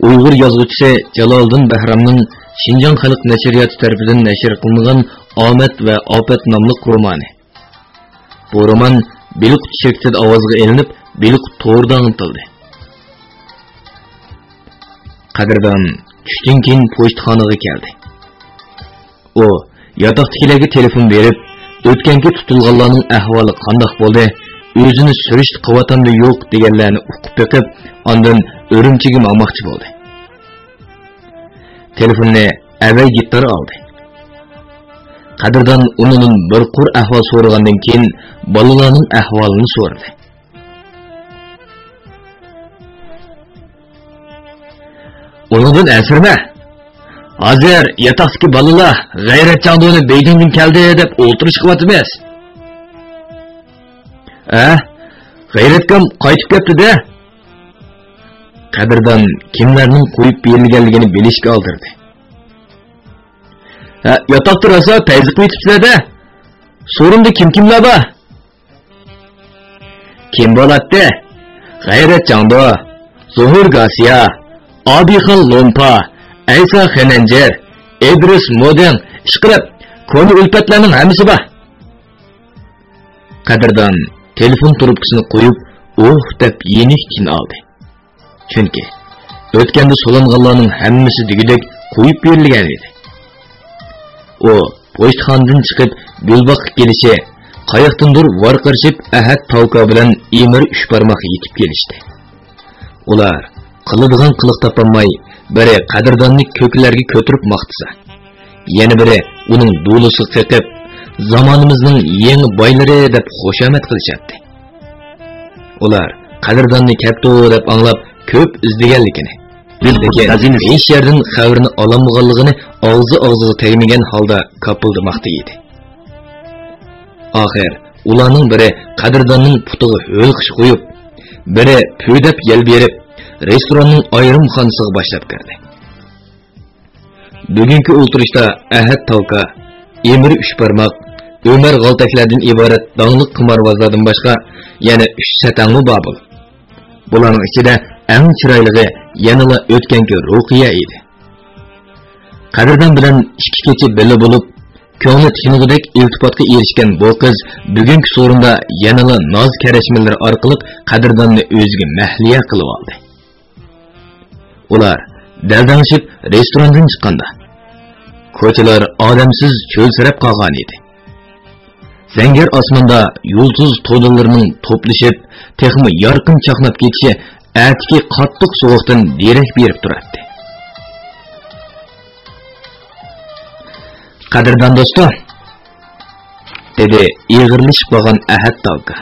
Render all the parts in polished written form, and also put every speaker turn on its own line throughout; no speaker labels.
Uyg'ur yozuvchisi Jaloliddin Bahramning Şinjan Xalq Nashriyati tarafidan nashr qilingan Omad va Ofat nomli romani. Bu roman Beliqut şirkatida ovozga elinib, Beliqut to'g'rida antildi. Qadrdon tushdan keyin pochtxonaga keldi. U yotoqdagilarga telefon berib, o'tgangi tutilganlarning ahvoli qanday bo'ldi, o'zini surish qiyotamda yo'q deganlarni o'qib beqib, ondan Urumchiga bormoqchi bo'ldi. Telefonni avval gittar oldi. Qadrdon undan bir qur ahvol so'ragandan keyin bolalarning ahvolini so'radi. Ondan asirma. Hozir yotoqdagi bolalar g'ayratchandoni Beydindan keldi deb o'tirish qilyapmiz. G'ayratkam qaytib ketdi-da. Qadrdon kimlarning qo'yib berilganligini bilishga oldirdi. Yotoqda rosa tayzi qo'yibsizlar-da. So'rimda kimlar bor? Kim bo'ladi? G'ayratchando, Zuhur Gasiya, Abixon Lompa, Aysa Xananjar, Idris Moden, ishqilib, koni ulfatlarning hammasi bor. Qadrdon telefon trubkasini qo'yib, deb yenik tin oldi. Chunki o'tganda so'langanlarning hammasi degidek qo'yib berilgan edi. U pochtxonadan chiqib Gulbaqqa kelishi, qayoqdandir varqirishib Ahad Tavka bilan Emir Uchbarmoq yetib kelishdi. Ular qiladigan qiliq topolmay, biri Qadrdonni ko'klarga ko'tirib maqtisa, yana biri uning do'lisi qiqib, zamonimizning yangi boylari deb xushomat qilishardi. Ular Qadrdonni kapto deb anglab ko'p izlaganligini, lekin hech yerdan xabarini ololmaganligini og'ziga tegmagan holda kapildimoqda edi. Oxir ularning biri Qadrdonning putiga ho'lqish qo'yib, biri pöydab yel berib, restoranning ayrim xonasiga boshlab kirdi. Bugungi o'tirishda Ahad Tavka, Emir Uchbarmoq, Ömer G'altaklardan iborat dongli qimorbozlardan boshqa yana 3 satangli bobul. Bularning ichida eng chiroyligi yanala o'tgangi Ruqiya edi. Qadrdon bilan ikki kecha birga bo'lib, ko'ngli tinig'idek iltifotga erishgan bu qiz bugungi so'rinda yanala noz karashmalar orqali Qadrdonni o'ziga mahliya qilib oldi. Ular daldangishib restorandan chiqqanda ko'chalar odamsiz cho'lsirab qolgan edi. Zangar osmonda yulduz to'dalarining to'plashib, texmi yorqin chaqnab ketishi atki qattiq sovuqdan derak berib turardi. Qadrdon do'stim, dedi ig'irlashib qolgan Ahad Tavka.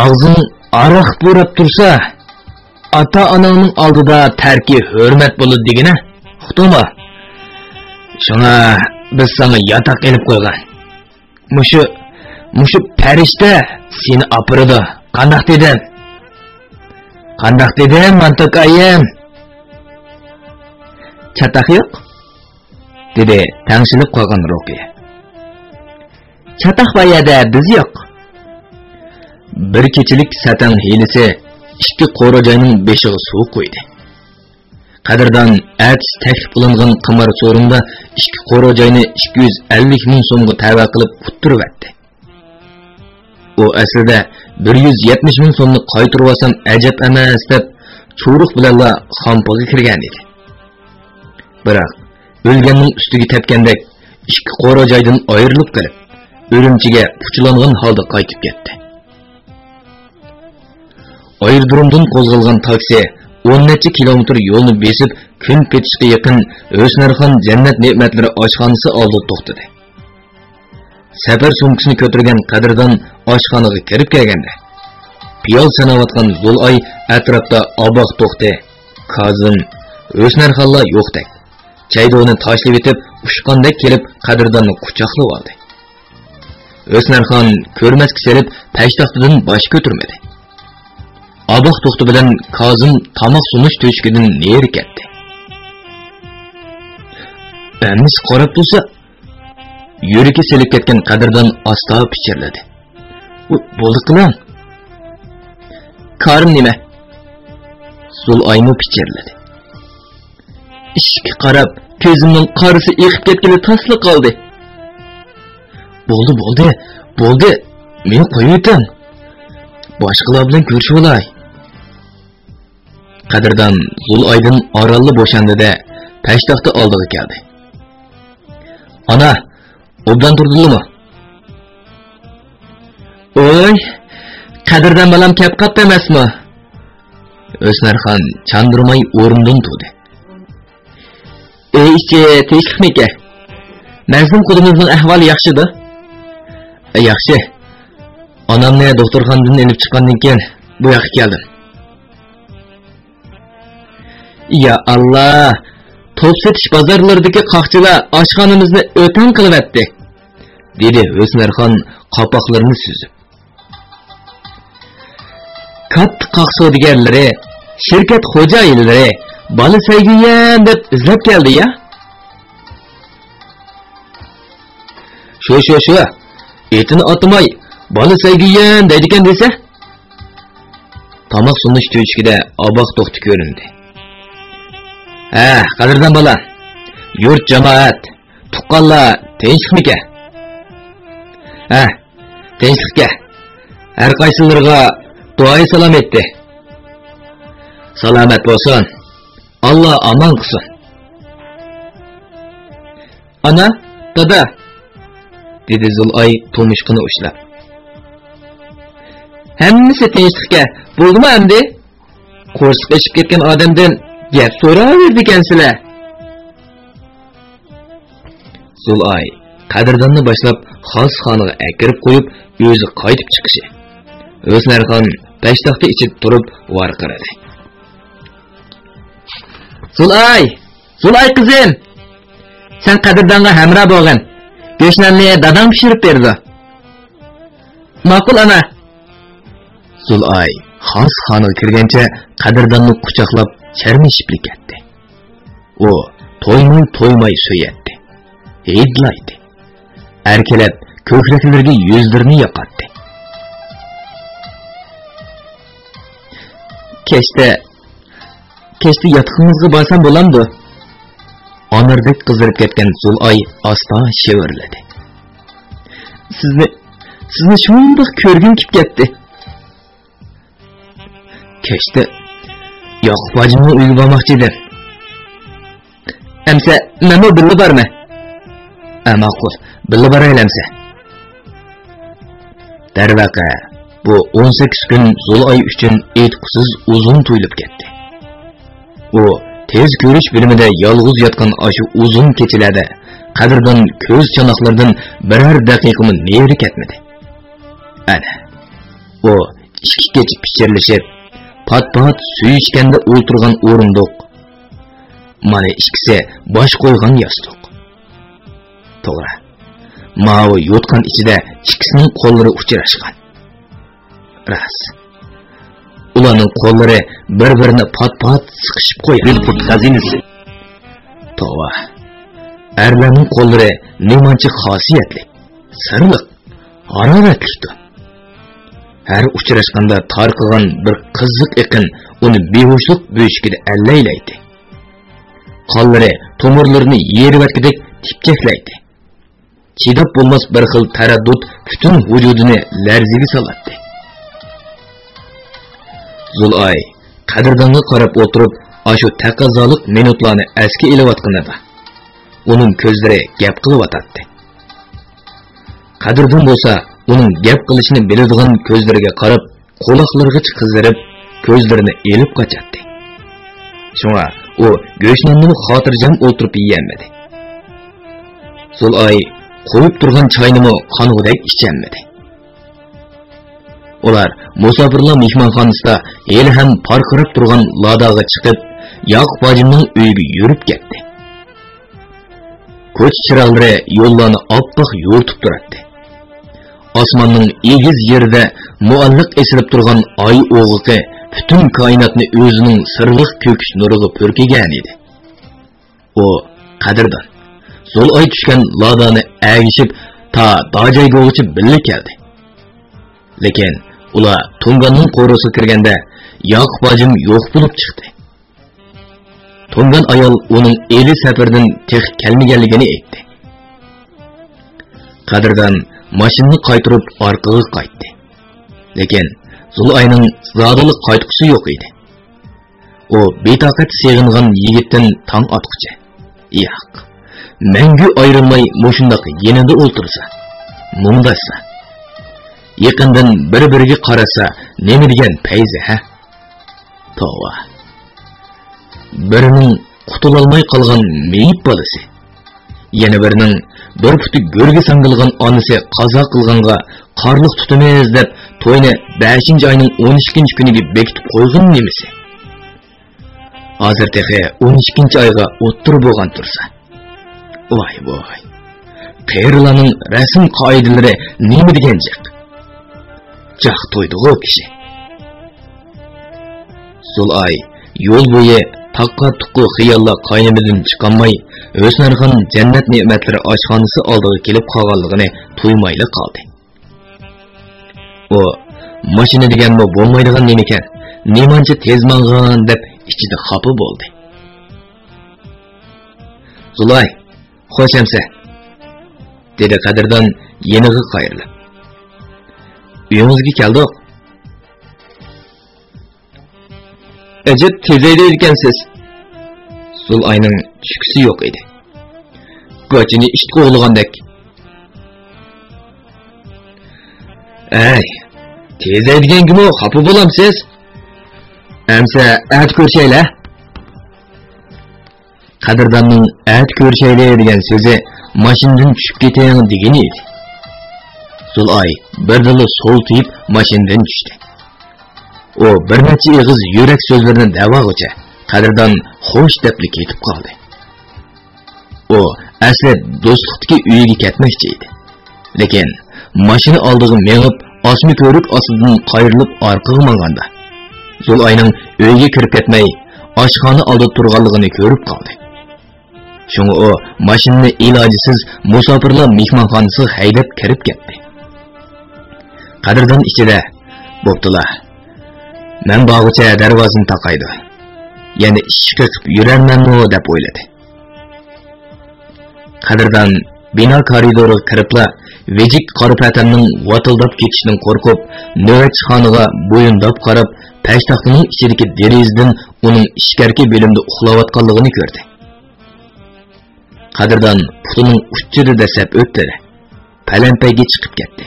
Og'zing aroq bo'rab tursa, ota-onaning oldida tarki hurmat bo'ladi degina, uqdingmi? Shuna biz sana yotoq elib qo'ygan. Mushu farishta seni opirdi. Qandoq dedim? Qandoq dedim, mantiqayim? Chataq yo'q? Dedi tangshilib qolgan Ruqiya. Chataq bayada biz yo'q. Bir kechilik satang hilisi ikki qo'rojoyning beshiga suv qo'ydi. Qadrdon atis taklif qilingan qimor so'rinda ikki qo'rojoyni 250 ming so'mga tavba qilib uttirib etdi. U aslida 170 ming so'mni qaytarib olsam ajab emas deb cho'ruq bilanla xampaga kirgan edi. Biroq o'lganning ustiga tepgandek ikki qo'rojoydan ayrilib qolib, Urumchiga puchlangan holda qaytib ketdi. Aerodromdan qo'zg'algan taksi 10 necha kilometr yo'lni besib, kun petishga yaqin O'snarxon Jannat ne'matlari oshxonasi oldida to'xtadi. Safar sumkasini ko'targan Qadrdon oshxonaga kirib kelganda, piyol sanayotgan Zulay atrofda oboq to'xti, Kozim, O'snarxonlar yo'qdek. Chaydoni tashlab etib, ushqandek kelib Qadrdonni quchoqlab oldi. O'snarxon ko'rmasga serib, peshtaxtadan bosh ko'tarmadi. Aboq to'xti bilan Kozim tomoq sunish to'shkidan neri ketdi. Amis qarab tursa, yuragi selib ketgan Qadrdon asta pichirladi. Bo'ldi qiling. Karim nima? Zul'aymi pichirladi. Ishga qarab, ko'zimning qarisi eqib ketgili tasli qoldi. Bo'ldi. Men qo'yib o'tam. Boshqalar bilan ko'rishib olay. Qadrdon Zul'aydan oralli bo'shandida peshtaxta oldiga keldi. Ana, obdan turdingmi? Oy, qadrdon balam kep qapti emasmi? O'smarxon chandurmay o'rnidan turdi. Ishchi tinchlikmi? Mazlum qudimizning ahvoli yaxshida? Yaxshi. Onamni doktorxonadan elib chiqqandan keyin bu yoqqa keldim. Ya Allah, top setish bozorlaridagi qoqchilar oshxonamizni o'tan qilib etdi, dedi O'smarxon qopoqlarini suzib. Katta qoq savdogarlari, shirkat xo'jayinlari bola saygiyan deb izlab keldi ya. Shu. Etini otmay, bola saygiyan deydigan desa. Tomoq sunish cho'chkida oboq to'xti ko'rindi. Qadrdon bola, yurt jamoat, tuqqanlar tinchlikmi? Tinchlikka. Har qaysilarga duoyi salom etdi. Salomat bo'lsin. Allah aman qilsin. Ana, dada, dedi Zul'ay to'mishqini ushlab. Hammasi tinchlikka. Bo'ldimi endi? Qo'rsaq eshib ketgan odamdan gap so'raverdi ekansizlar. Zul'ay qadrdonni boshlab xosxonaga akirib qo'yib, o'zi qaytib chiqishi. O'smarxon peshtaxta ichib turib varqiradi. Zul'ay qizim, sen qadrdonga hamroh bo'lgin. Go'shtlarni dadam pishirib berdi. Ma'qul ana. Zul'ay xosxonaga kirgancha qadrdonni quchoqlab charmishib ketdi. U to'ymay so'yatdi. Hidlaydi. Erkelab ko'kraklarga yuzlarini yoqatdi. Kechda yotqimizga borsam bo'lamdi. Onardek qizarib ketgan Zul'ay asta shivirladi. Sizni shundoq ko'rgim kelib ketdi. Kechda Yoqub hojimning uyiga bormoqchi edim. Amsa, nima birga borma? Ma'qul, birga boraylamsa. Darvaqa, bu 18 kun Zul'ay uchun aytqusiz uzun tuyulib ketdi. U tez ko'rish bilimida yolg'iz yotgan ashu uzun kechalarda qadrdon ko'z chanoqlardan biror daqiqami neri ketmadi. Ana, u ikki kecha pichirlashib, pat-pat suyishganda o'ltirgan o'rindiq. Mana ikkisi bosh qo'ygan yostiq. To'g'ri. Mavi yotgan ichida ikkisining qo'llari uchrashgan. Ras. Ularning qo'llari bir-birini pat-pat siqishib qo'ygan put xazinasi. Tova. Erlarning qo'llari nemancha xosiyatli, sirliq, haroratlidir. Her uchrashganda tarqagan bir qiziq eqin uni behushlik bo'shigida allaylaydi. Qo'llari tomirlarini yervatgidek tipchaklaydi. Chidab bo'lmas bir xil taraddud butun vujudini larziga soladi. Zul'ay qadrdonga qarab o'tirib, ashu taqozolik minutlarni asga elayotganida uning ko'zlari gap qilyotdi. Qadrdon bo'lsa uning gap qilishini biladigan ko'zlariga qarab, quloqlariga qizarib, ko'zlarini elib qochadi. Shunga u go'shtni xotirjam o'tirib yeyolmadi. Zul'ay qo'yib turgan choyni qong'udek icholmadi. Ular musofirlar mehmonxonasida hali ham parqirab turgan ladaga chiqib, Yoqub hojimning uyiga yurib ketdi. Ko'ch chiroqlari yo'llarni oppoq yo'rtib turadi. Osmonning egiz yerida mualliq esilib turgan oy o'g'iti butun koinotni o'zining sirliq ko'kish nuriga purkigan edi. U qadrdon Zul'ay tushgan ladani agishib ta dojoygo'g'icha billa keldi. Lekin ular Tunganning qo'risiga kirganda Yoqub hojim yo'q bo'lib chiqdi. to'ngan ayol uning eli safardan tex kelmaganligini aytdi. Qadrdon mashinani qaytirib orqaga qaytdi. Lekin Zulayning zodili qaytqusi yo'q edi. O betaqat seg'ingan yigitdan tong otqicha. Yo'q. Mangu ayrilmay mushundaq yenida o'ltirsa, mundasa. Yaqindan bir-biriga qarasa, nima degan payzi ha? Tova. Birining qutulolmay qolgan meyit bolasi. Yana birining bir puti go'rga sangilgan onasi qazo qilganga qarliq tutamiz deb to'yni 5-oyning 12-kuniga bekitib qo'ygan nemisi? Hozir texe 12-oyga o'ttir bo'lgan tursa. Voy voy. Qeyrilarning rasm qoidalari nima deganjiq? Jaq to'ydi-ku kishi. Zulay yo'l bo'yi taqqa-tuqqu xiyollar qaynimidan chiqolmay, O'smarxon jannat ne'matlari oshxonasi oldiga kelib qolganligini tuymayli qoldi. O mashina deganmi bo'lmaydigan nima ekan? Nemancha tez mang'an deb ichida xafa bo'ldi. Zulay, xo'shamsa, dedi Qadrdon yeniga qayrilib. Uyimizga keldik. Ajab tezaydi ekansiz. Zulayning tushkusi yo'q edi. Ko'chini ishga o'g'ilgandek. Ay, tezaydiganga xafa bo'lamsiz? Amsa at ko'rshaylar. Qadrdonning at ko'rshaylar degan so'zi mashinadan tushib ketayang degani edi. Zulay birdala so'l tiyib mashinadan tushdi. O bir necha ig'iz yurak so'zlarini davog'icha Qadrdon xo'sh debli ketib qoldi. O asli do'stlikdagi uyiga ketmoqchi edi. Lekin mashina oldiga mengib, osmi ko'rik ostidan qayrilib orqaga manganda Zulayning uyiga kirib ketmay, oshxona oldida turganligini ko'rib qoldi. Shunga o mashinani ilojisiz musofirlar mehmonxonasiga haydab kirib ketdi. Qadrdon ichida bo'ptilar. Men bog'icha darvozani taqaydi. Yana ishga chiqib yurarmanmi deb o'yladi. Qadrdon bino koridoriga kiribla vejik qora patamning vatildab ketishidan qo'rqib, navbatchixonaga bo'yindab qarab, peshtaxtining ichidagi derazadan uning ishkarki bo'limda uxlayotganligini ko'rdi. Qadrdon putining uchiga dasab o'tdi. Palampayga chiqib ketdi.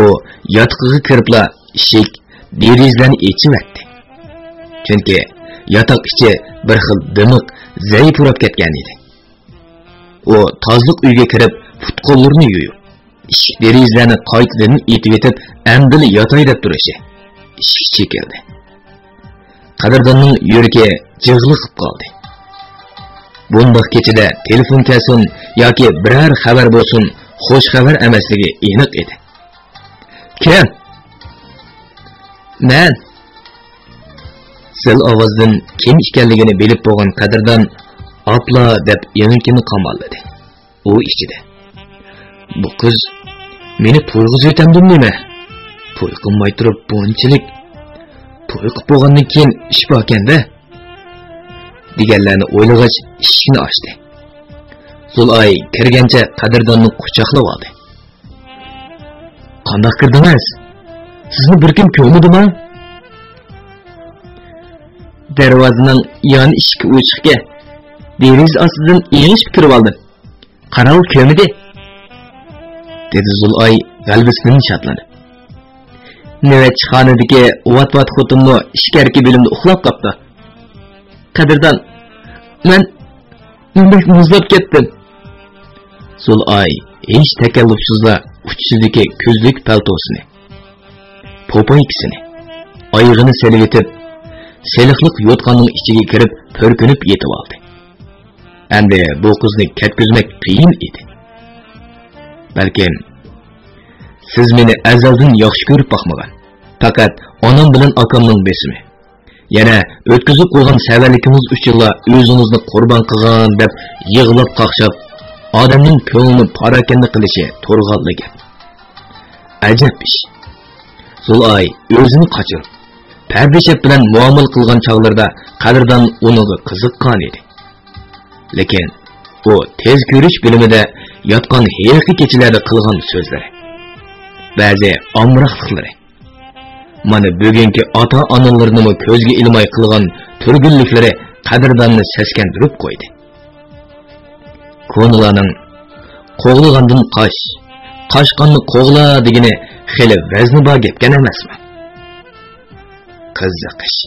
O yotiqiga kiribla ishik derizlarni echivatdi. Chunki yotoq ichi bir xil dimiq, zaif urab ketgan edi. O tozliq uyga kirib, put-qo'llarini yuyib, ishik derizlarni qaytadan etib etib, amdili yotay deb turishi. Ishik chekildi. Qadrdonning yuragi jig'liqib qoldi. Bundoq kechida telefon kelsin yoki biror xabar bo'lsin, xo'sh xabar emasligi aniq edi. Kim? Men. Sil ovozdan kim ekanligini bilib bo'lgan Qadrdon "Apla" deb yeninkini qamalladi. U ichida. Bu qiz meni to'yg'iz etamdim nima? To'y qilmay turib bunchalik to'y qilib bo'lgandan keyin ish bo'lganda deganlarni o'ylag'ach eshikni ochdi. Zulay kirgancha Qadrdonni quchoqlab oldi. Qanday kirdingiz? Sizni bir kim ko'mdimi? Darvozaning yon eshigi ochiqga deriz ostidan yengishib kirib oldim. Qarov ko'midi, dedi Zulay g'albisidan shodlanib. Navbatchixonadagi vat-vat xotinni ishkarki bo'limda uxlab qopti. Qadrdon, men muzlab ketdim. Zulay hech takallufsizla uchsidagi ko'zlik paltosini, po'poykisini, oyog'ini selib etib, seliqliq yotqanning ichiga kirib, pörkünüp yetib oldi. Endi bu qizni ketkizmek qiyin edi. Balkim siz meni azaldan yaxshi ko'rib boqmagan. Faqat onam bilan akamning besimi. Yana o'tkazib qo'ygan savarlikimiz uchun o'zingizni qurbon qilgan deb yig'lab qaqshab, odamning ko'nglini parakanda qilishi to'rg'anligi. Ajab ish. Zulay o'zini qochirib, pardishep bilan muomala qilgan chog'larda qadrdon uniga qiziqqan edi. Lekin u tez ko'rish bilimida yotgan haqiqiy kechalarda qilgan so'zlari, ba'zi omroqliklari, mana bugungi ota-onalarini ko'zga ilmay qilgan turgunliklari qadrdonni seskantirib qo'ydi. Ko'nlarning qo'g'lagandan qochqanni qo'g'la degani xeli vazni bor gapgan emasmi? Qiziqish.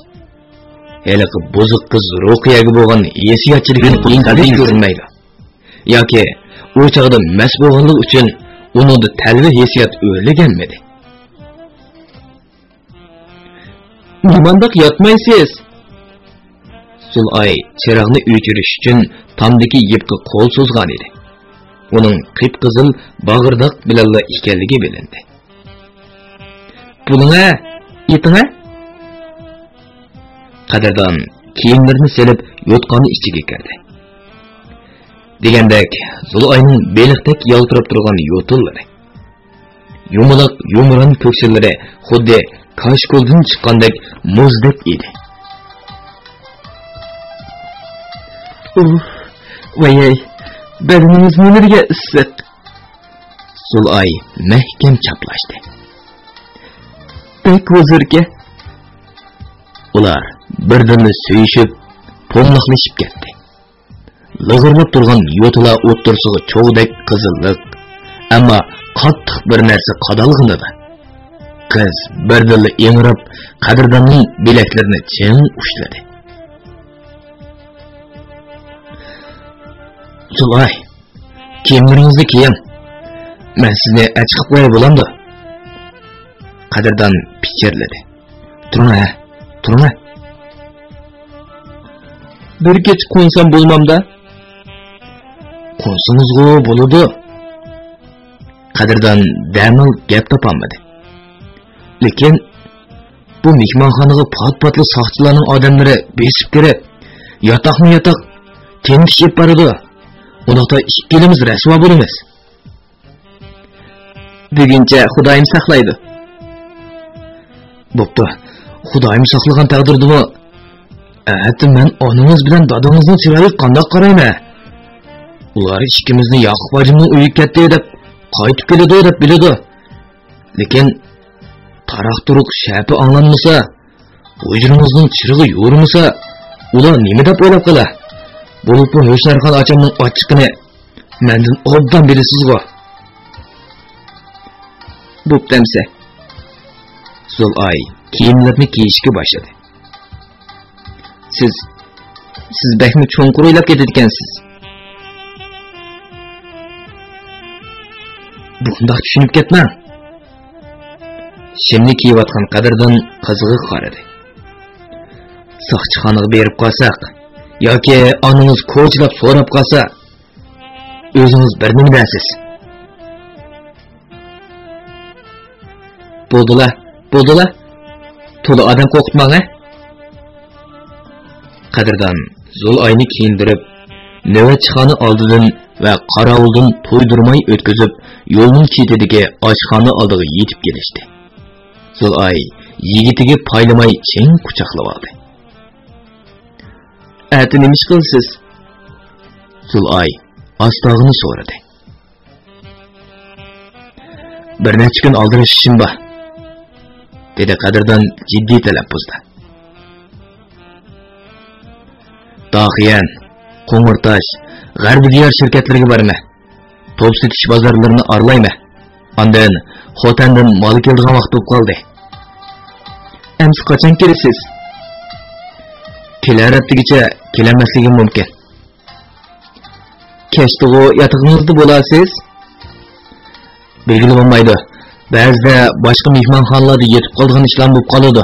Heliqi buzuq qiz ruhiyaga bo'lgan esiyatchilikni qilib ko'rinmaydi. Yoki u chog'da mas bo'lganlik uchun uningda talvi hissiyat o'rlaganmidi? Nimandoq yotmaysiz? Zulay chirog'ni o'chirish uchun tomdagi yipga qo'l so'zgan edi. Uning qip-qizil bag'irdoq bilan ekanligi bilindi. Bunga itinga qadrdon kiyimlarini selib yotqani ichiga kirdi. Degandek, Zulayning beliqdek yaltirab turgan yo'tillari, yumaloq yumron ko'ksillari xuddi kashkoldan chiqqandek muzdek edi. Vay, bedinimiz nimaga issiq? Zulay mahkam chaplashdi. Bek huzurga. Ular birbirini suyishib, pomlaqlashib ketdi. Lig'irlab turgan yo'tila o'ttirsig'i cho'g'dek qizillik, ammo qattiq bir narsa qadalg'inadi. Qiz birdilla engrab, qadrdonning bilaklarini ching ushladi. Zulay, kiyimlaringizni kiying. Men sizni achqib qo'yib bo'lamdi. Qadrdon pichirladi. Turma. Bir kech qo'nsam bo'lmamda? Qo'nsingizg'u bo'ladi. Qadrdon damil gap topolmadi. Lekin bu mehmonxonaga pat-patli soqchilarning odamlari besib kirib, yotoq tengishib boradi. Unoqda ikkalamiz rasvo bo'lamiz. Buguncha Xudoyim saqlaydi. Bo'pti. Xudoyim saqlagan taqdirdimi? Hatta men onamiz bilan dadamizning chiroyi qandoq qarayman? Ular ikkimizni Yoqub hojimning uyiga ketdi deb, qaytib keladi deb biladi. Lekin taraq-turuq shapi anglanmasa, hujrimizning chirig'i yo'rimasa, ular nima deb o'ylab qolar? Bo'lib bu Husnarxon achamning ochiqini mendan obdan bilasizg'u. Bo'ptamsa. Zulay kiyimlarni kiyishga boshladi. Siz bekmi cho'nqur o'ylab ketadigansiz. Bundoq tushunib ketmang. Shimni kiyayotgan qadrdon qizig'i qaradi. Soqchixonaga berib qolsak, yoki onangiz ko'chlab so'rab qolsa, o'zingiz bir nima deysiz? Bo'ldilar. To'la odam qo'rqitmang-a? Qadrdon Zulayni kiyindirib, navbatchixona oldidan va qorovuldan to'ydirmay o'tkazib, yo'lning chetidagi oshxona oldiga yetib kelishdi. Zulay yigitiga paylamay ching quchoqlab oldi. "Ati nima ish qilsiz?" Zulay ostog'ini so'radi. "Bir necha kun oldirishim bor," dedi qadrdon jiddiy talaffuzda. Dahiyan, Qo'ng'irtosh, G'arbi diyor shirkatlariga borma. Top setish bozorlarini arlayma. Ondan Xotandan mol kelgan vaqt bo'lib qoldi. Endi qachon kelasiz? Kelar haftaga kelmasligim mumkin. Kechtig'u yotog'ingizda bo'lasiz? Belgili bo'lmaydi. Ba'zida boshqa mehmonxonalarda yetib qolgan ishlar bo'lib qoladi.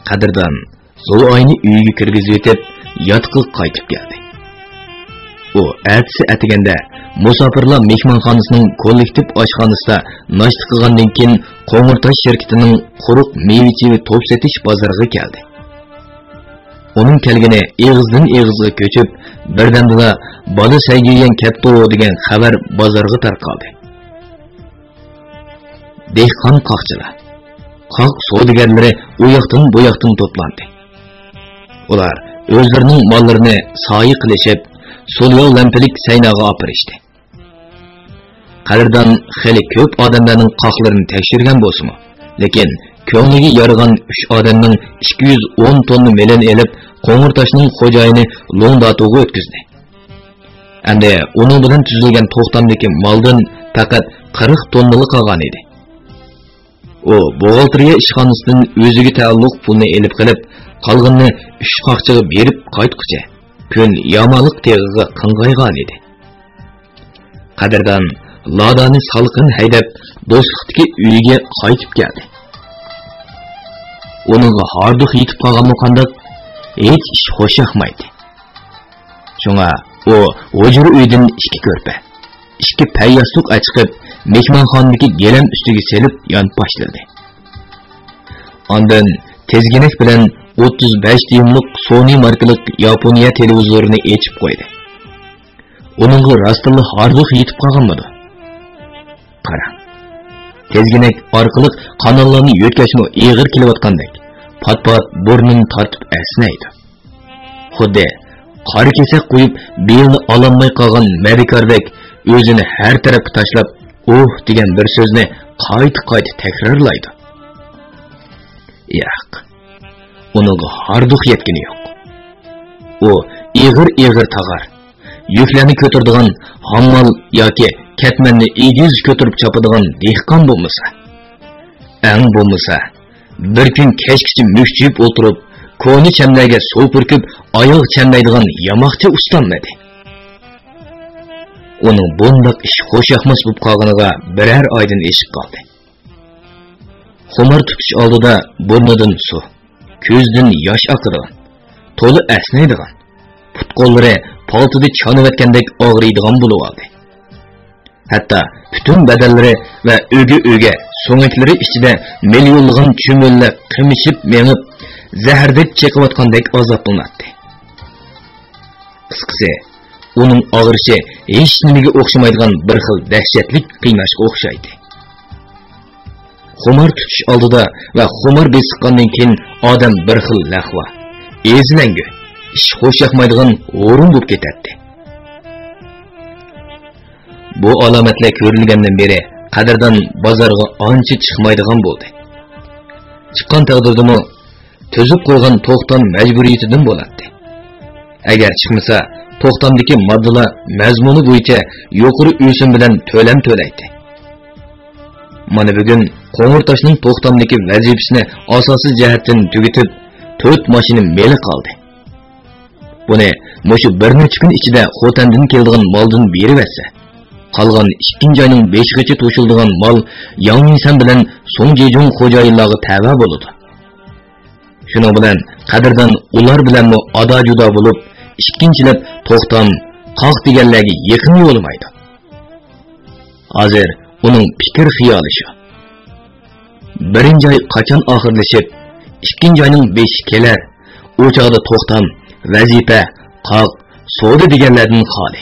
Qadrdon Zulayni uyiga kirgizib yetib, yotqi qaytib keldi. U ertasi atiganda musofirlar mehmonxonasining kollektiv oshxonasida noshta qilgandan keyin Qo'ng'irtosh shirkatining quruq meva-cheva top setish bozoriga keldi. Uning kelgani eg'izdan eg'izga ko'chib, birdaniga bola saygigan kapto degan xabar bozorga tarqaldi. Dehqon qoqchilar, Qaq savdogarlari u yoqdan bu yoqdan to'plandi. Ular o'zlarining mollarini soyi qilishib, so'lyoq lampalik saynaga opirishdi. Qadrdon xeli ko'p odamlarning qoqlarini tekshirgan bo'lsa-mu, lekin ko'ngliga yaragan 3 odamning 210 tonna melin elib, Qo'ng'irtoshning xo'jayini Longdatuga o'tkazdi. Endi uning bilan tuzilgan to'xtamdagi moldan faqat 40 tonnalik qolgan edi. O buxgalteriya ishxonasidan o'ziga taalluq pulni elib qilib, qolganini 3 qoqchiga berib qaytqucha kun yomonlik teg'iga qing'aygan edi. Qadrdon Ladani salqin haydab, do'stlikdagi uyiga qaytib keldi. Uningga harduq yetib qolganmi qanday hech ish xo'sh yoqmaydi. Shunga o hujra uydan 2 ko'rpa, 2 payyasliq chiqib, mehmonxonadagi gelam ustiga selib yon boshladi. Ondan tezginak bilan 35 dyumlik Sony markalik Yaponiya televizorini echib qo'ydi. Uningga rostilla harduq yetib qolganmidi? Qara. Tezginak orqali kanallarni yo'tkashmi ig'ir kelayotgandek, pat-pat burnini tortib asnaydi. Xuddi qari kesak qo'yib belni ololmay qolgan marikardek o'zini har tarafga tashlab, degan bir so'zni qayta takrorlaydi. Yo'q. Uningga harduq yetgani yo'q. U ig'ir tag'ar. Yuklarni ko'taradigan hammal yoki ketmanni egiz ko'tarib chopadigan dehqon bo'lmasa, eng bo'lmasa bir kun kechgacha mukchib o'tirib, ko'ni chamlarga suv purkib, oyoq chamlaydigan yamoqchi ustonmadi. Uning bundoq ish xo'sh yoqmas bo'lib qolganiga biror oydan eshib qoldi. Xumar tutish oldida burnidan suv, ko'zdan yosh oqadigan, to'li asnaydigan, put-qo'llari paltida chonavatgandek og'riydigan bo'lib oldi. Hatto butun badallari va o'ga so'ngaklari ichida millionlagan cho'millar qimishib mengib, zahardek cheqayotgandek azoblanadi. Qisqasi, uning og'rishi hech nimaga o'xshamaydigan bir xil dahshatlik qiynashga o'xshaydi. Xumar tutish oldida va xumar besiqqandan keyin odam bir xil lahva, ezlangi, ish xo'sh yoqmaydigan o'rin bo'lib ketadi. Bu alomatlar ko'rilgandan beri qadrdon bozorga ancha chiqmaydigan bo'ldi. Chiqqan taqdirdami to'zib qo'ygan to'xtam majburiyatidan bo'ladi. Agar chiqmasa, to'xtamdagi moddalar mazmuni bo'yicha yuqori o'sim bilan to'lam to'laydi. Mana bugun Qo'ng'irtoshning to'xtamdagi vazifasini asosiy jihatdan tugatib, 4 mashina meli qoldi. Buni mushu bir necha kun ichida Xotandan keladigan moldan berib etsa, qolgan 2 joyning 5gacha to'shildigan mol Yangnisan bilan Songjejong xo'jayinlarga tava bo'ladi. Shuning bilan qadrdon ular bilan ada-juda bo'lib, ikkinchilab to'xtam qoq deganlarga yaqin yo'lmaydi. Hozir uning fikr xiyoli shu. Birinchi oy qachon oxirlashib, ikkinchi oyning 5 kelar, u chog'da to'xtam, vazifa, qoq, savdo deganlardan xoli.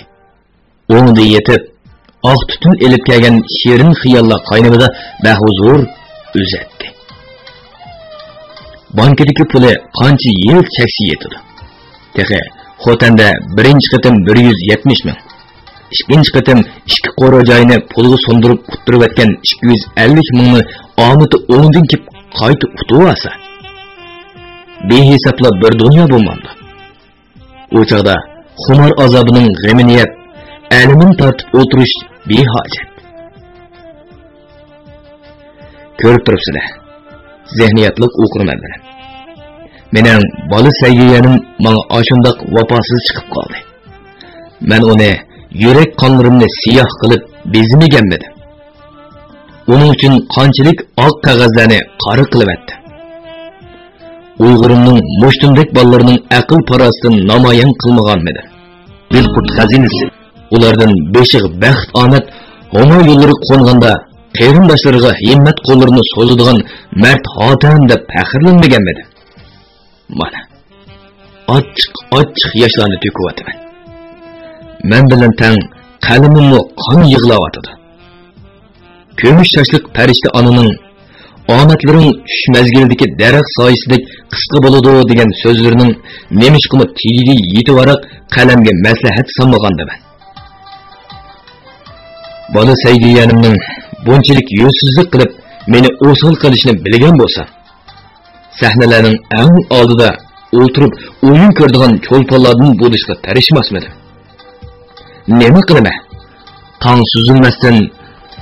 O'ngda yetib, oq tutun elib kelgan shirin xiyollar qaynamida bahuzur uzatdi. Bankadagi puli qancha yil cheksiz yetadi. Texe, Xotanda birinchi qatim 170 ming, ikkinchi qatim 2 qora joyini pulga sundirib quttirib etgan 250 mingni omiti o'ngdan kelib qayta utib olsa, behisoblab bir dunyo bo'lmadi. O chog'da xumar azobining g'amini yeb, alimin tortib o'tirish behojat. Ko'rib turibsizlar, zehniyatlik o'qirmanlar. Mening bola sayyiyanim menga ashundoq vafosiz chiqib qoldi. Men uni yurak qonlarimni siyoh qilib bezimiganmidim. Uning uchun qanchalik oq qog'ozlarni qora qilib etdim. Uyg'urimning mushtundek bolalarining aql parasidan namoyon qilmaganmidim. Dilqut xazinasi ulardan beshiq baxt omad homo yo'llari qo'nganda qarindoshlariga himmat qo'llarini so'zadigan mard xotin deb faxrlanmaganmidim. Mana ochiq yoshlarni to'kyapman. Men bilan tang qalimimni qon yig'layotdi. Ko'mish tashliq farishta onaning omadlaring tush mezgilidagi daraxt soyisidek qisqa bo'ladi degan so'zlarining nemishqimi tiyiga yetib varaq qalamga maslahat solmagandiman. Bola sevgiyanimning bunchalik yo'sizlik qilib meni o'sal qilishni bilgan bo'lsam, sahnalarning eng oldida o'tirib o'yin ko'radigan cho'lponlardan bo'lishga tirishmasmidim. Nima qilaman? Tong suzilmasdan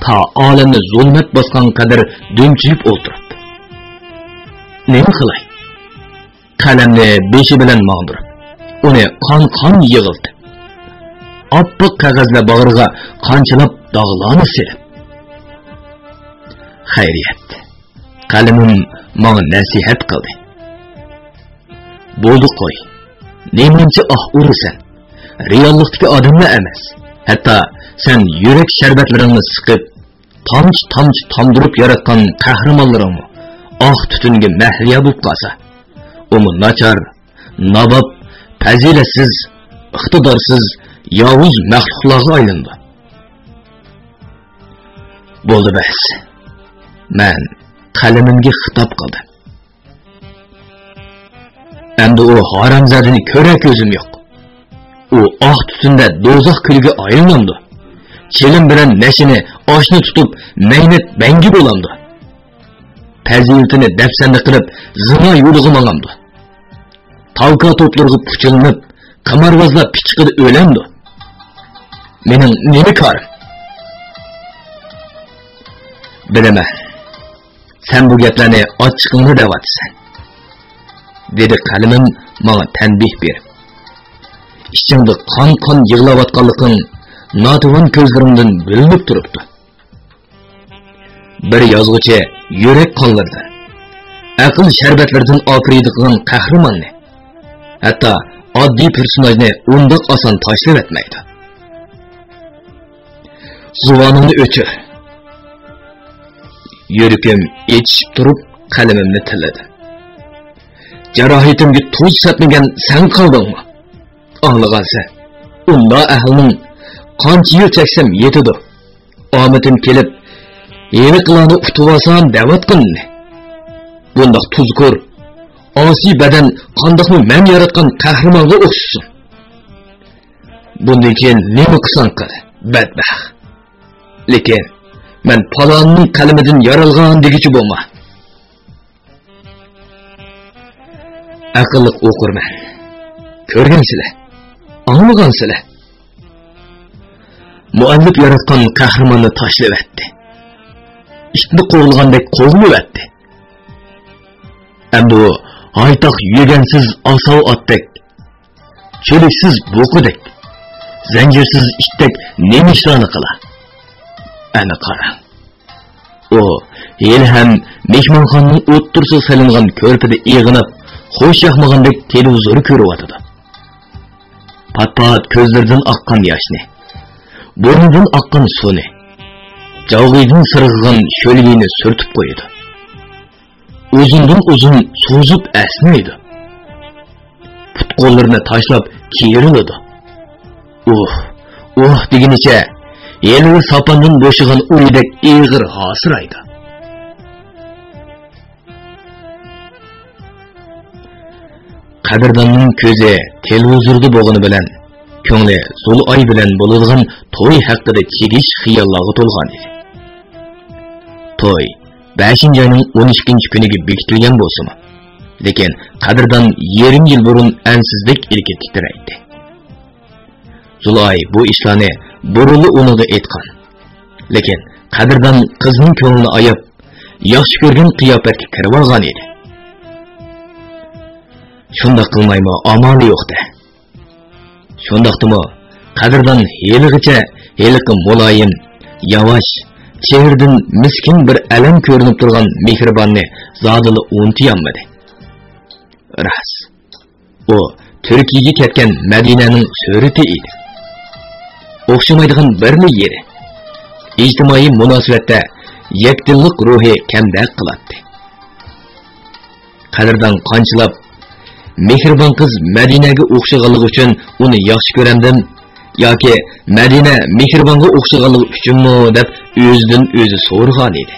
ta olamni zulmat bosgan qadar do'mchilib o'tiribdi. Nima qilay? Qalamni beshi bilan mag'dirib, uni qon yig'ildi. Oppoq qog'ozlar bag'riga qanchilab dog'larni silib. Xayriyat. Qalamim menga nasihat qildi. Bo'ldi qo'y. Nemincha urasan. Reallikdagi odamlar emas. Hatto sen yurak sharbatlaringni siqib, tomchi tomdirib yaratgan qahramonlaring tutunga mahliya bo'lib qolsa, uni nachar, nabob, fazilatsiz, iqtidorsiz, yovuz maxluqlarga aylandi. Bo'ldi bas. Men qalamimga xitob qildim. Endi u haromzadini ko'ra ko'zim yo'q. U tutunda do'zax kuliga aylandi. Chelim bilan nashini oshni tutib, maynat bangi bo'landi. Fazilatini dafsanda qilib, zina yo'liga mangandi. Tavka to'plarga puchilinib, qamarvozlar pichiqida o'landi. Mening nima ko'rim? Bilaman. Sen bu gaplarni ochiqingni davatsan. Dedi qalamim menga tanbih berib. İçimde qon yig'layotganliging notuvan ko'zlarimdan bilinib turibdi. Bir yozuvchi yurak qonlardan, aql sharbatlaridan oqiradigan qahramonni, hatto oddiy personajni undoq oson tashlab etmaydi. Zuvonimni o'chir. Yurakim etishib turib qalamimni tilladim. Jarohatimga tuz satmagan sen qaldingmi? Anlag'ansan. Unda ahlining qancha yil cheksam yetadi. Omadim kelib, yeniqlarni utib olsam davatqinni. Bundoq tuzkur, osiy badan qandoqmi men yaratgan qahramonga o'xshasin. Bundan keyin nima qilsang qil, badbaxt. Lekin men palonning qalamidan yaralgan degichi bo'lma. Aqlliq o'qirman. Ko'rgansizlar, anglagansizlar. Muallif yaratgan qahramonni tashlab etdi. İşni qo'g'ilgandek qo'g'ilib etdi. Endi u aytoq yegansiz asov otdek, cho'liksiz bo'qidek, zanjirsiz itdek nima ishlarni qilar? Ana qara. O yel ham mehmonxonaning o'ttirsiz salingan ko'rpida ig'inib, xo'sh yaxmagandek televizor ko'ryotdi. Pat-pat ko'zlaridan oqqan yoshni, burnidan oqqan suvni, javg'iydan sirg'an sho'ligini surtib qo'ydi. Uzundan uzun so'zib asnaydi. Put-qo'llarini tashlab kerildi. Degenicha yelvi sapandan bo'shigan uydek ig'ir hasiraydi. Qadrdonning ko'zi televizorda bo'lgani bilan ko'ngli Zul'oy bilan bo'ladigan to'y haqida chegish xiyollarga to'lgan edi. To'y 5-oyning 12-kuniga bekitilgan bo'lsa-mu, lekin qadrdon yarim yil burun ansizlik ilki titraydi. Zul'oy bu ishlarni buruli unuga aytgan. Lekin qadrdon qizning ko'nglini ayab, yaxshi ko'rgan qiyofatga kirib olgan edi. Shunda qilmaymi amali yo'qdi. Shundaqdimi qadrdon heliqi muloyim, yavash, chehirdan miskin bir alam ko'rinib turgan mehribonni zodili unutolmadi. Ras. O Turkiyaga ketgan Madinaning surati edi. O'xshamaydigan birli yeri. Ijtimoiy munosabatda yakdillik ruhi kamda qiladi. Qadrdon qanchilab mehribon qiz Madinaga o'xshaganligi uchun uni yaxshi ko'ramdim yoki Madina mehribonga o'xshaganligi uchunmi deb o'zidan o'zi so'rgan edi.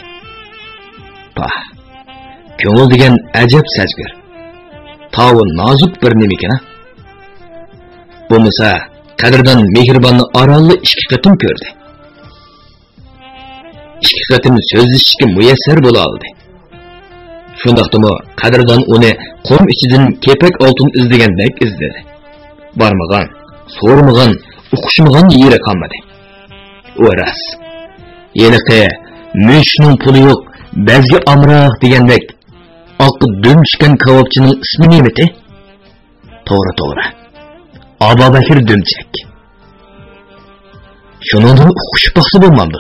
Көңіл деген әжеп сәзгір. Тауы назық бір немекен, Болмаса, қадырдан мехрибанны аралы ішкі қытым көрді. Ішкі қытым сөздішкі müyesser бола алды. Şundaqtımı қадырдан оны қом ішіден кепек алтын іздегендек іздеді. Бармаған, сормаған, ұқшымаған ері қалмады. О рас. Еліқі, мөшінің пұлы yok, бәзге амырақ дегендек, ақы дөмшкен кавапчының ісмі неметі? Тоғры. Aba Bekir dömçek. Şunundan uquşup baqsı bolmamdı.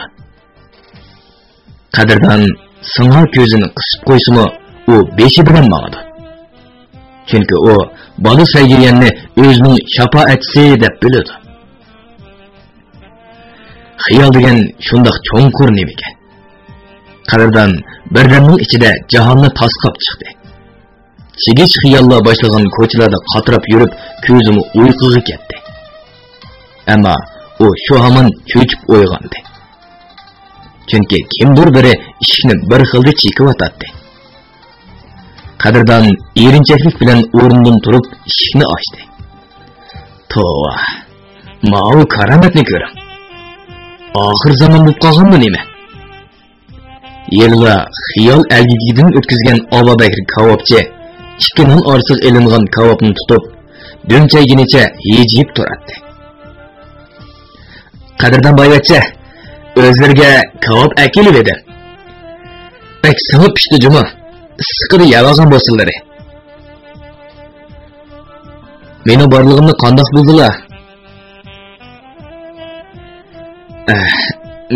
Qadırdan sınğa közünü qısıp qoysumu, o beşi bilen mağdı. Çünkü o, balı saygıyanını özünün şapaatsi dep bilirdi. Xiyal degen şundaq çoңkur nemeke. Qadırdan birdemning içide jahanni tasqap chiqdi. Çegiç xiyalla başlagan koçlarda qatırap yürüp közümü uykuga ketdi. Ama o şu hamon cho'chib uyg'ondi. Chunki kimdir biri ishni bir xilda chekib atadi. Qadırdan erinchaklik bilan o'rnidan turib ishni ochdi. Tova, mau karamatni ko'ring. Oxir zamon bo'lib qolganmi nima? Yerla xiyol algigidan o'tkazgan Aba Bekir kavopchi ikkining orsiq elingan kavopni tutib, dömchayginicha yejib turadi. Qadırdan boyvachcha, o'zlariga kavop akilib edi. Bak singib pishdi juma, issiqini yavagan bo'lsinlari. Meni borlig'imni qandoq bildilar?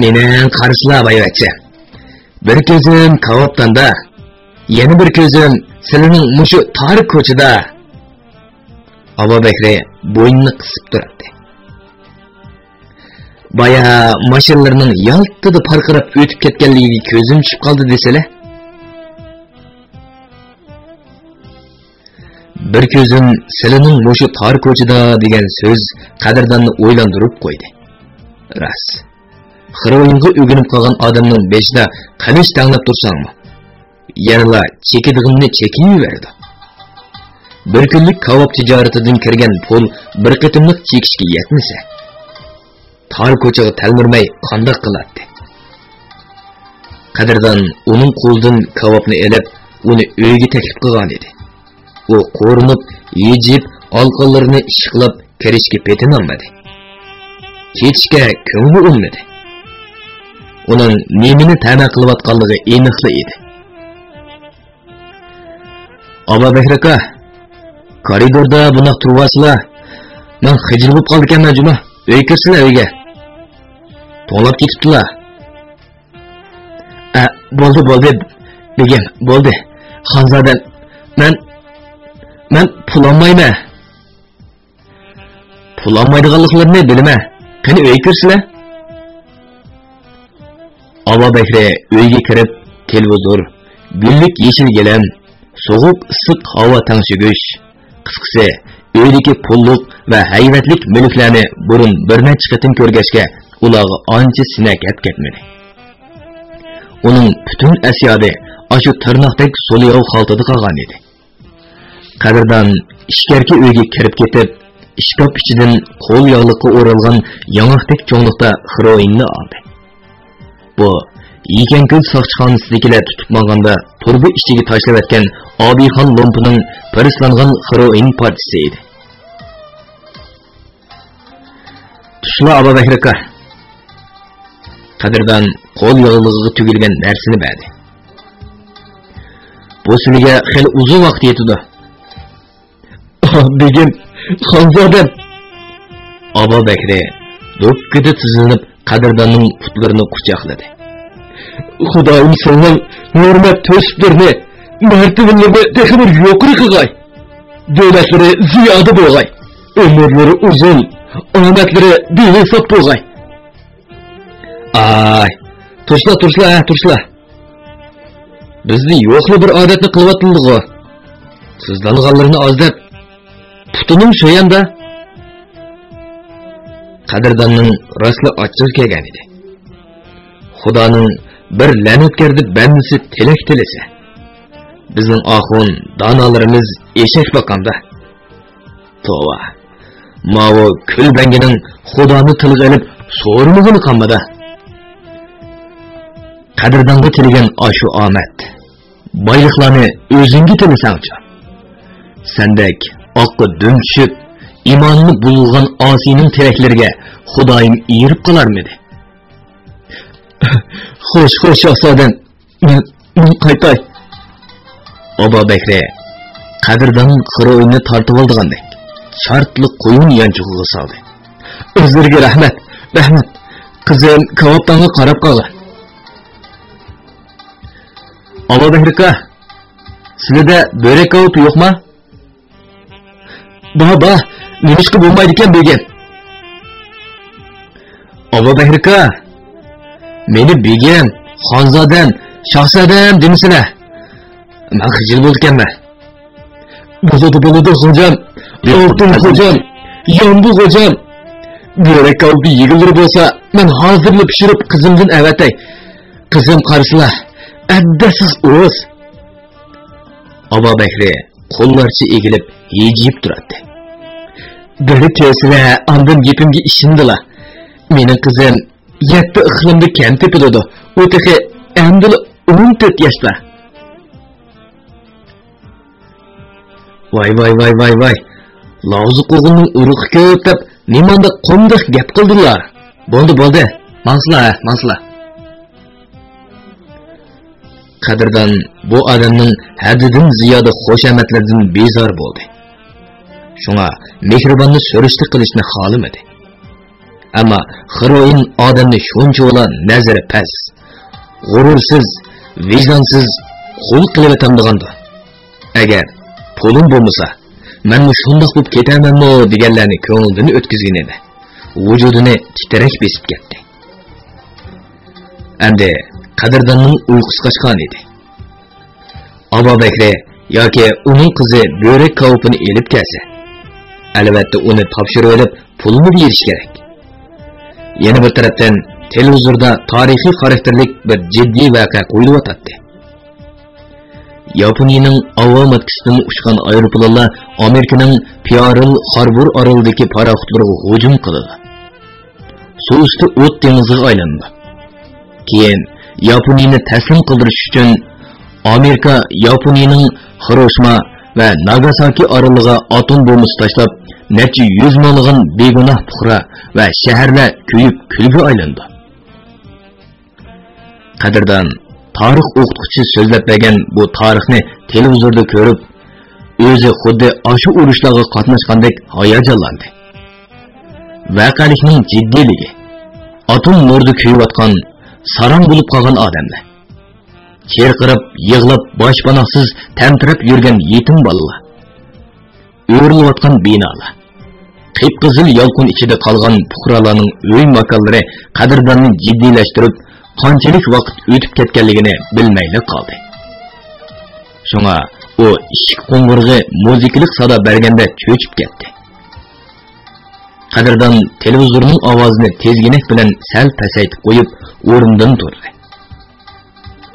Meni qaraslar boyvachcha. Bir ko'zim kavoptanda, yana bir ko'zim sizning mushu tor ko'chada. Aba Bekir bo'ynini qisib turadi. Baya mashinalarning yaltida parqirab o'tib ketganligiga ko'zim tushib qoldi desalar. Bir ko'zim sizning mushu tor ko'chada degan so'z Qadırdanni o'ylantirib qo'ydi. Ras. Xiroyinga o'ginib qolgan odamning beshida qanish tanglab tursangmi? Yanıla çekidigimni çekiyiverdi. Bir kunlik kavop tijaretidan kirgan pul bir qitimliq chekishga yetmasa, tar ko'chaga talmirmay qandoq qiladi? Qadırdan uning qo'lidan kavopni elib, uni uyga taklif qilgan edi. U qo'rinib, yejib, olqonlarini ishqilib kirishga petinolmadi. Ketishga ko'ngli o'lmadi. Uning nemini ta'na qilayotganligi aniqli edi. Aba Bekir aka, koridorda bunaqa turibsizlar. Men xijil bo'lib qoldi ekanman juma. Uyga kirsizlar uyga. To'lab ketibdilar. Bo'ldi. Begim, bo'ldi. Xonzoda, men pul olmayman. Pul olmaydiganliklarini bilaman. Qani uyga kirsizlar? Aba Bekir uyga kirib, televizor, gullik yeshil gilam, soğuk ısık hava tangsügüş, qısqısı, öydeki pulluk ve hayvetlik mülüklerini burun bir necha qitim ko'rgachga ulağı ancha sinak ketmedi. Onun bütün asyadi aşu tırnaqdek so'liyoq xaltada qolgan edi. Qadırdan ishkarki uyga kirib ketib, ishkop ichidan qo'l yog'liqqa o'ralgan yong'oqdek cho'nglikda xiroinni oldi. Bu Yiken köz saqchixonasidagilar tutib olganda turbi ichiga tashlab etgan Obixon lumpining pirislangan xiroin partisi edi. Tushla Aba Bekir aka. Qadırdan qo'l yog'lig'iga tugilgan narsani berdi. Bu sizga xil uzun vaqt yetdi. Begim, xonzoda. Aba Bekir do'ppida tizilib Qadırdanning putlarini quchoqladi. Xudoyim sening hurmat to'siblarni, martabalarini texmir yuqori qilg'ay. Davlatlari ziyoda bo'lg'ay. Umrlari uzun, omadlari behisob bo'lg'ay. Ay, tursla. Bizni yo'qli bir odatni qilyaptinglar. Sizlanganlarni ozdab, putuning sho'yanda Qadırdanning rostli ochib kelgan edi. Xudoning bir la'natkardi bandisi tilak tilasa, bizning ahun, donalarimiz eshak boqanda. Tova. Mavo kulbangining Xudoni tilga olib, so'rimig'ini qanmada. Qadrdonga tilgan ashu omad. Boyliqlarni o'zingga tilasangchi. Sendek oqqa dümşüp, imanını bulgan asinin tirekleriga Xudoyim iyirib qolarmidi? Xo'sh, shahzodam, men qaytay. Oba Bekri qadrdon xiroyini tortib oldigandek, shartli qo'yun yanchug'iga soldi. O'zlariga rahmat. Qizim kavobdonga qarab qoldi. Oba Bekri aka, sizda börek kavobi yo'qmi? Baba, nemishki bo'lmaydi ekan begim. Oba Bekri aka, meni begim, xonzodam, shahzodam demisizlar. Men xijil bo'lganman. Bo'ladi xo'jam. Oltin xo'jam, yombu xo'jam. Börek kavobi yig'ilib bo'lsa, men hozirli pishirib qizimdan avatay. Qizim qarsizlar. Addasiz o'z. Oba Bekri qo'llarcha egilib, yejib turadi. Biri tesile andan gepimga ishindila. Mening qizim 7 iqlimda kam tepiladi. U tehi endi 14 yoshda. Voy. La'uzi qo'g'inning urug'i ko'p deb nimanda qondiq gap qildilar. Bo'ldi. Mansla. Qadrdon bu odamning haddidan ziyoda xo'shamatlardan bezor bo'ldi. Shunga mehribonni so'rishti qilishni xohlamadi. Ammo xiroyin odamni shuncha nazari past, g'urursiz, vijdonsiz qul qilib o'tamdiganda. Agar pulim bo'lmasa, men shundoq bo'lib ketamanmi deganlarni ko'nglidan o'tkazgan edi. Vujudini titrak besib ketdi. Endi qadrdonning uyqusi qochgan edi. Oba Bekri yoki uning qizi börek kavopini elib kelsa, albatta uni topshirib olib, pulini berish kerak. Yana bir tarafdan televizorda tarixiy xarakterlik bir jiddiy voqea qo'yilyotdi. Yaponiyaning avomatkisidan uchgan aeroplanlar Amerikaning Pearl Harbor orolidagi paraxodlarga hujum qildi. Suv usti o't dengiziga aylandi. Keyin Yaponiyani taslim qildirish uchun Amerika Yaponiyaning Hiroshima va Nagasaki oroliga atom bombasi tashlab, necha 100 minglagan begunoh fuqaro va shaharlar kuyib kulga aylandi. Qadrdon tarix o'qituvchisi so'zlab bergan bu tarixni televizorda ko'rib, o'zi xuddi ashu urushlarga qatnashgandek hayajonlandi. Voqealikning jiddiyligi, atom nurda kuyayotgan, saran bo'lib qolgan odamlar, cherqirib, yig'lab, boshpanoqsiz tamtirab yurgan yetim bolalar, o'rilayotgan binolar, qip-qizil yolqin ichida qolgan fuqarolarning uy makonlari qadrdonni jiddiylashtirib, qanchalik vaqt o'tib ketganligini bilmayli qoldi. Shunga u eshik qo'ng'irog'i muzikalik sado berganda cho'chib ketdi. Qadrdon televizorning ovozini tezginak bilan sal pasaytib qo'yib, o'rnidan turdi.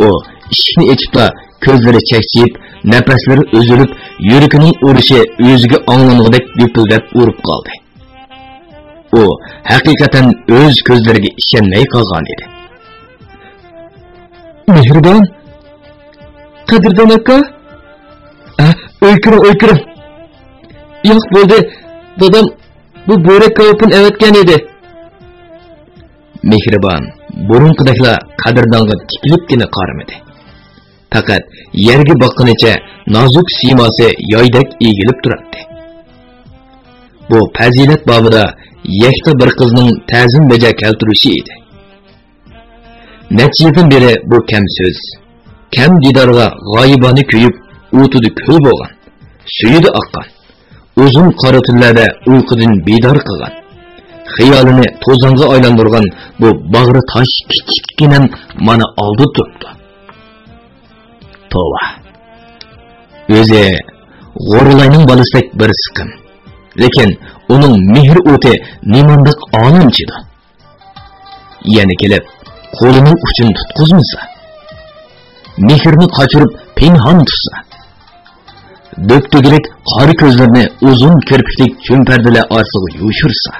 U eshikni ochibda ko'zlari chakchiyib, nafaslari uzilib, yuragining urishi o'ziga anglangandek gupildab urib qoldi. U haqiqatan o'z ko'zlariga ishonmay qolgan edi. Mehribon, Qadrdon aka? O'ykirim. Yo'q bo'ldi, dadam bu börek kavopini avatgan edi. Mehribon burunqidaklar Qadrdonga tikilibgina qaramadi. Faqat yerga boqqanicha nozik siymosi yoydak egilib turardi. Bu fazilat bobida yakta bir qizning ta'zim baja keltirishi edi. Necha yildan beri bu kam so'z, kam didorga g'oyibona kuyib, o'tida kul bo'lgan, suyida oqqan, uzun qora tunlarda uyqudan bedor qilgan, xiyolini to'zonga aylantirgan bu bag'ri tosh kichikgina mana oldi turibdi. Tova. O'zi g'o'rilayning bolasidek bir siqim, lekin uning mehr o'ti nimandiq olamchidi. Yana kelib qo'lining uchun tutqizmasa, mehrni qochirib pinhon tutsa. Döktügülük qari ko'zlarini uzun kirpiklik cho'mpardalar orsig'i yushirsa.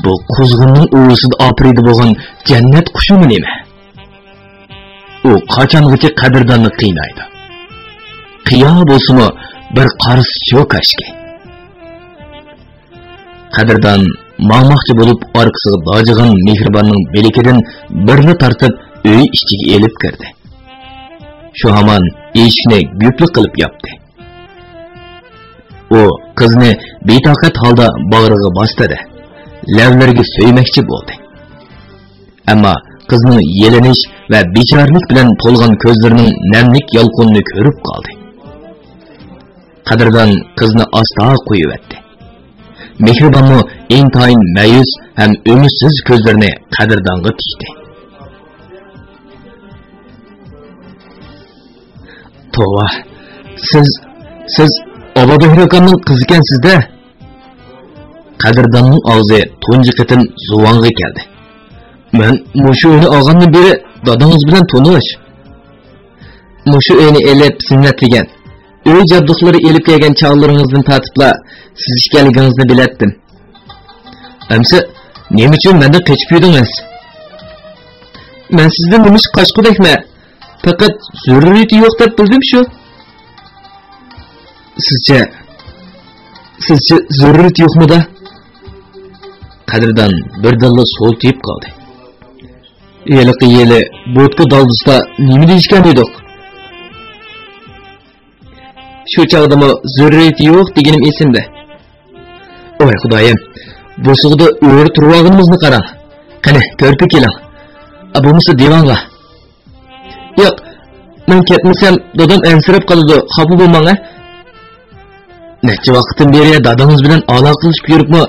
Bu quzg'unning o'risida opridi bo'lgan jannat qushimi nima? U qachongacha qadrdonni qiynaydi? Qiyo bo'lsa-mu bir qarz cho'kashki. Qadrdon ma'moqchi bo'lib orqasiga dojig'an mehribonning belikidan birni tortib uy ichiga elib kirdi. Shu hamon eshikni guplik qilib yopdi. U qizni betoqat holda bag'riga bosdi. Lavlarga so'ymoqchi bo'ldi. Ammo qizning yelinish va bechorlik bilan to'lgan ko'zlarining namlik yolqinini ko'rib qoldi. Qadrdon qizni asta qo'yibdi. Mehribonmi intayin mayus ham umidsiz ko'zlarini qadrdonga tikdi. Tova, siz Obabehrakonning qizi ekansiz-da? Qadrdonning og'zi tunji qitim zuvonga keldi. Men mushu uyni olgandan beri dadingiz bilan tonish. Mushu uyni elib zinnatlagan. Uy jabduqlari elib kelgan chog'laringizdan tatibla siz ishganligingizni bilatdim. Amsa nima uchun mendan qochib yurdingiz? Men sizdan nima qochqudakman? Faqat zaruriyati yo'q deb bildim shu. Sizcha zaruriyat yo'qmi-da? Qadrdon birdalla so'ltib qoldi. Yeli bo'tqa daldizda nima deyishgan edik? Shu chog'dami zaruriyati yo'q deganim esimda. Voy xudoyim, bu sug'da o'rib turganimizni qarang. Qani, ko'rib keling. Abumisi divanga. Yo'q, men ketmasam dadam ansirab qoladi. Xafa bo'lmang-a. Necha vaqtdan beri dadangiz bilan aloqa qilishib yuribmi?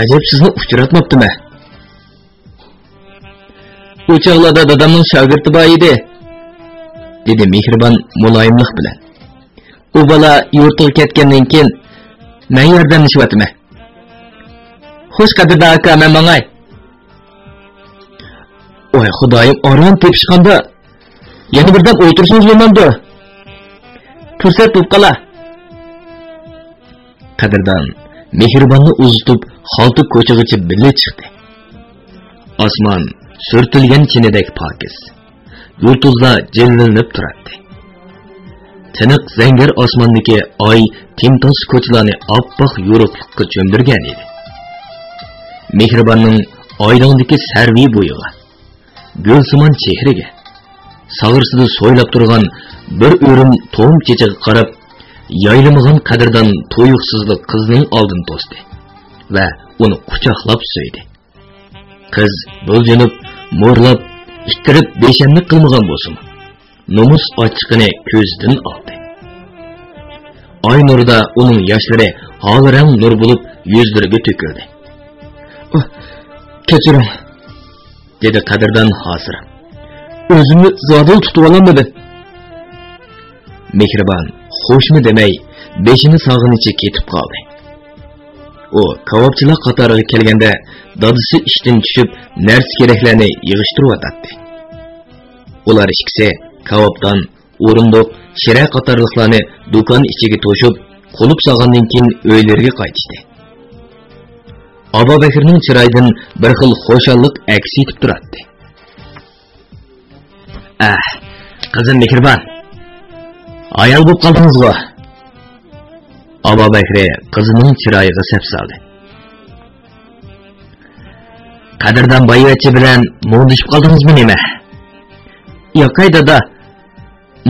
Ajab sizni uchratmabdimi? U chog'larda dadamning shogirdi bor edi, dedi mehribon muloyimlik bilan. U bola yurtiga ketgandan keyin men yordamlashyapman. Xo'sh qadrda aka, men mangay. Voy xudoyim, orom tepishganda yana birdan o'tirsangiz bo'lmamdi. Fursat bo'lib qola. Qadrdon mehribonni uzitib, xalta ko'chagacha birga chiqdi. Osmon surtilgan chinidek pokiz. Yulduzlar jillinib turardi. Tiniq zangar osmondagi oy timtos ko'chalarni oppoq yorug'likka cho'mdirgan edi. Mehribonning oydindagi sarvi bo'yiga, gulsimon chehriga, sag'irsida so'ylab turgan bir o'rim to'm chechiga qarab, yaylimag'an qadrdon to'yuqsizlik qizning oldin to'sdi va uni quchoqlab so'ydi. Qiz bo'ljinib, mo'rlab, ittirib beshamlik qilmagan bo'lsin, nomus ochiqini ko'zdan oldi. Oy nurida uning yoshlari holirang nur bo'lib yuzlariga to'kildi. Kechiring, dedi qadrdon hozir. O'zimni zodil tutib olamadim. Mehribon xo'shmi demay, beshini sog'inichi ketib qoldi. U kavobchilar qatoriga kelganda dadisi ishdan tushib, narsa keraklarni yig'ishtirib o'tadi. Ular ikkisi kavobdan o'rindiq, shira qatorliqlarni do'kon ichiga to'shib, qulib solgandan keyin uylariga qaytishdi. Abubakirning chiroyidan bir xil xo'shallik aks etib turardi. Qizim mehribon, ayol bo'lib qoldingizmi? Abubakir qizining chiroyiga sap soldi. Qadrdon boyvachi bilan mo'ndishib qoldingizmi nima? Yo'q dada.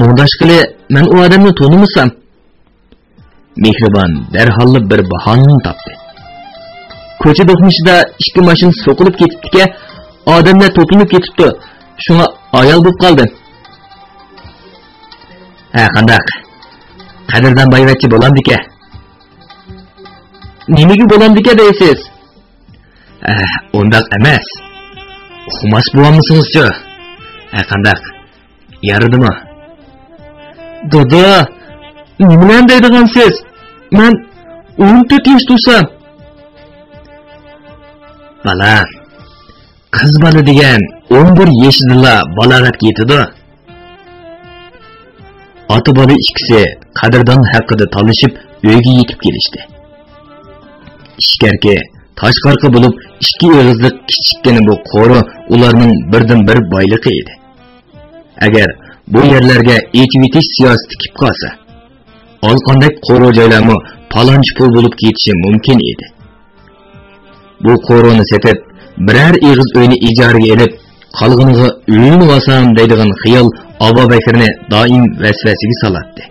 Mo'ndashqili men u odamni tonimasam. Mehribon darhol bir bahonani topdi. Ko'cha do'qmishida ikki mashina so'qilib ketibdi-ki, odamlar to'planib ketibdi. Shunga ayol bo'lib qoldim. Qandaq? Qadrdon boyvachi bo'lamdi-ki. Nimaga bo'lamdi-ki deysiz? Undaq emas. Uxmas bo'lamiz-chi? Qandaq? Yaradimi? Dada, nimadan deydigansiz? Men 14 yosh tursam. Bala, qiz bola degan 11 yoshida balog'atga yetadi. ata bola ikkisi qadrdon haqida talashib uyga yetib kelishdi. Ishkarga tashqarqi bo'lib ikki og'izliq kichikkina bu qo'ri ularning birdan bir boyligi edi. Agar bu yerlarga etib etish siyosati tikib qolsa, olqandak qo'ri joylarmi palonchi pul bo'lib ketishi mumkin edi. Bu qo'rini setib, biror eg'iz uyni ijaraga olib, qolganiga uyini olsam deydigan xiyol Abu Bakrni doim vasvasiga solatdi.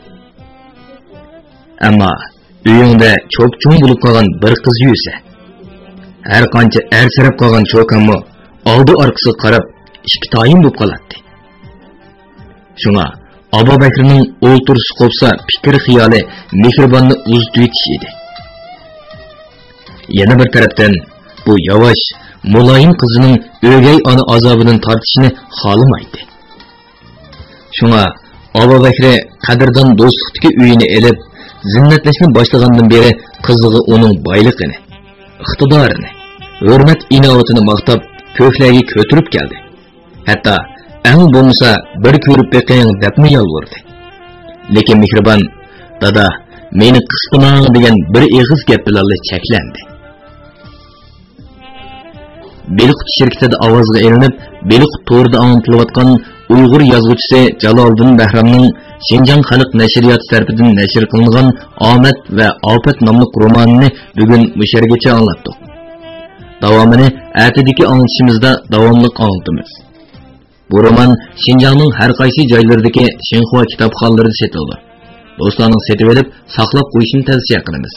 Ammo uyingda cho'k-cho'ng bo'lib qolgan bir qiz yursa, har qancha ersirab qolgan cho'kanmi oldi orqasiga qarab ikki tayin bo'lib qoladi. Shunga Abu Bakrning o'ltirisi qopsa fikr xiyoli mehribonni uzitib etish edi. Yana bir tarafdan bu yavaş, muloyim qizining o'gay ona azobidan tortishini xohlamaydi. Shunga Abu Bakr qadrdon do'stlikdagi uyini elib, zinnatlashni boshlagandan beri qiziga uning boyligini, iqtidorini, hurmat inovatini maqtab ko'klarga ko'tirib keldi. Hatto eng bo'lmasa bir ko'rib beqing debmi yolvordi. Lekin mehribon dada meni qisqimang degan bir eg'iz gap bilan cheklandi. Beliqut şirketida ovozga elinib, Beliqut to'rida anglatilayotgan Uyg'ur yozuvchisi Jaloliddin Bahramning Xinjiang xalq nashriyoti tarafidan nashr qilingan Omad va Ofat nomli romanini bugun mushargacha anglatdik. Davomini atidagi anglitishimizda davomli anglatamiz. Bu roman Xinjiangning har qaysi joylaridagi Xinhua kitobxonlarida sotildi. Do'stlarning setib olib, saqlab qo'yishni tavsiya qilamiz.